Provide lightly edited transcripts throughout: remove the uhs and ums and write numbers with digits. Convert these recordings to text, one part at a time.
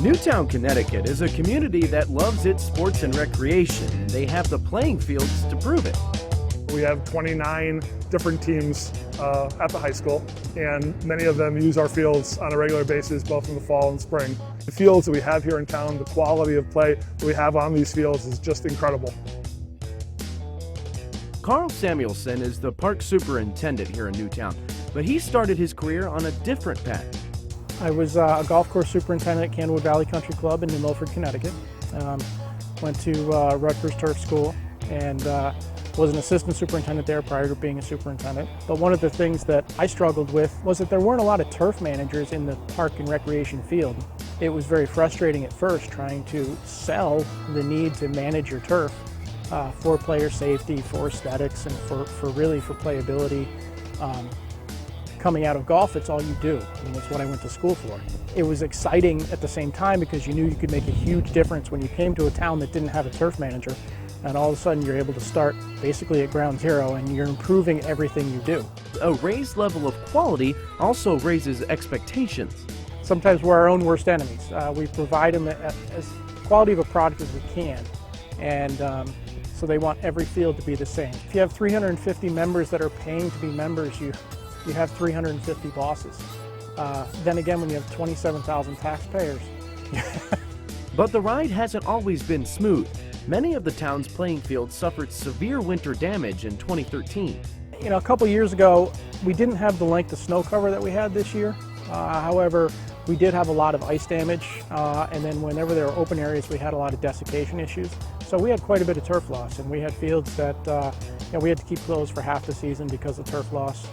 Newtown, Connecticut is a community that loves its sports and recreation, and they have the playing fields to prove it. We have 29 different teams at the high school, and many of them use our fields on a regular basis, both in the fall and spring. The fields that we have here in town, the quality of play that we have on these fields is just incredible. Carl Samuelson is the park superintendent here in Newtown, but he started his career on a different path. I was a golf course superintendent at Candlewood Valley Country Club in New Milford, Connecticut. Went to Rutgers Turf School and was an assistant superintendent there prior to being a superintendent. But one of the things that I struggled with was that there weren't a lot of turf managers in the park and recreation field. It was very frustrating at first trying to sell the need to manage your turf for player safety, for aesthetics, and for playability. Coming out of golf, it's all you do. I mean, it's what I went to school for. It was exciting at the same time because you knew you could make a huge difference when you came to a town that didn't have a turf manager, and all of a sudden you're able to start basically at ground zero and you're improving everything you do. A raised level of quality also raises expectations. Sometimes we're our own worst enemies. We provide them as quality of a product as we can, and so they want every field to be the same. If you have 350 members that are paying to be members, you have 350 bosses. Then again, when you have 27,000 taxpayers. But the ride hasn't always been smooth. Many of the town's playing fields suffered severe winter damage in 2013. You know, a couple years ago, we didn't have the length of snow cover that we had this year. However, we did have a lot of ice damage, and then whenever there were open areas, we had a lot of desiccation issues. So we had quite a bit of turf loss, and we had fields that we had to keep closed for half the season because of turf loss.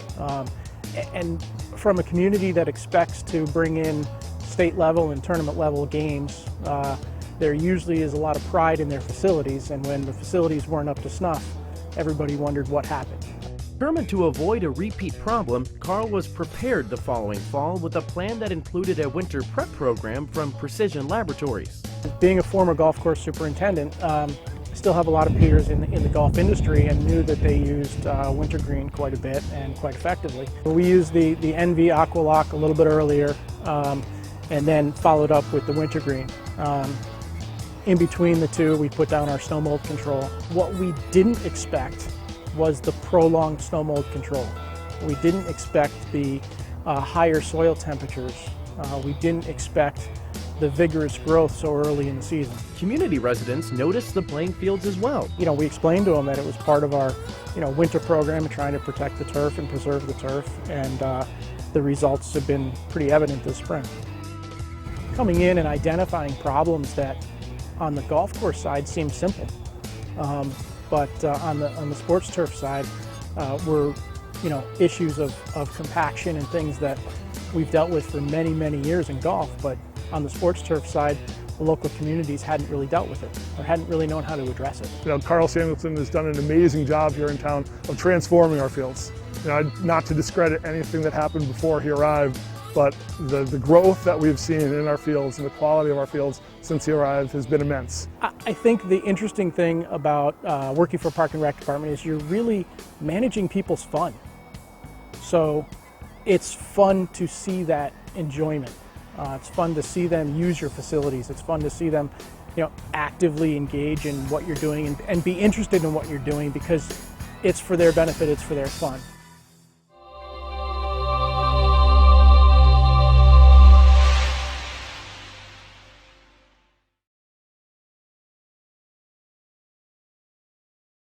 And from a community that expects to bring in state level and tournament level games, there usually is a lot of pride in their facilities, and when the facilities weren't up to snuff, everybody wondered what happened. Determined to avoid a repeat problem, Carl was prepared the following fall with a plan that included a winter prep program from Precision Laboratories. Being a former golf course superintendent, I still have a lot of peers in the golf industry and knew that they used wintergreen quite a bit and quite effectively. We used the NV Aqualock a little bit earlier and then followed up with the wintergreen. In between the two, we put down our snow mold control. What we didn't expect was the prolonged snow mold control. We didn't expect the higher soil temperatures. We didn't expect the vigorous growth so early in the season. Community residents noticed the playing fields as well. You know, we explained to them that it was part of our, winter program of trying to protect the turf and preserve the turf, and the results have been pretty evident this spring. Coming in and identifying problems that on the golf course side seem simple, but on the sports turf side were issues of compaction and things that we've dealt with for many, many years in golf, but on the sports turf side, the local communities hadn't really dealt with it or hadn't really known how to address it. Carl Samuelson has done an amazing job here in town of transforming our fields. Not to discredit anything that happened before he arrived, but the growth that we've seen in our fields and the quality of our fields since he arrived has been immense. I think the interesting thing about working for Park and Rec Department is you're really managing people's fun. So it's fun to see that enjoyment. It's fun to see them use your facilities. It's fun to see them actively engage in what you're doing and be interested in what you're doing because it's for their benefit, it's for their fun.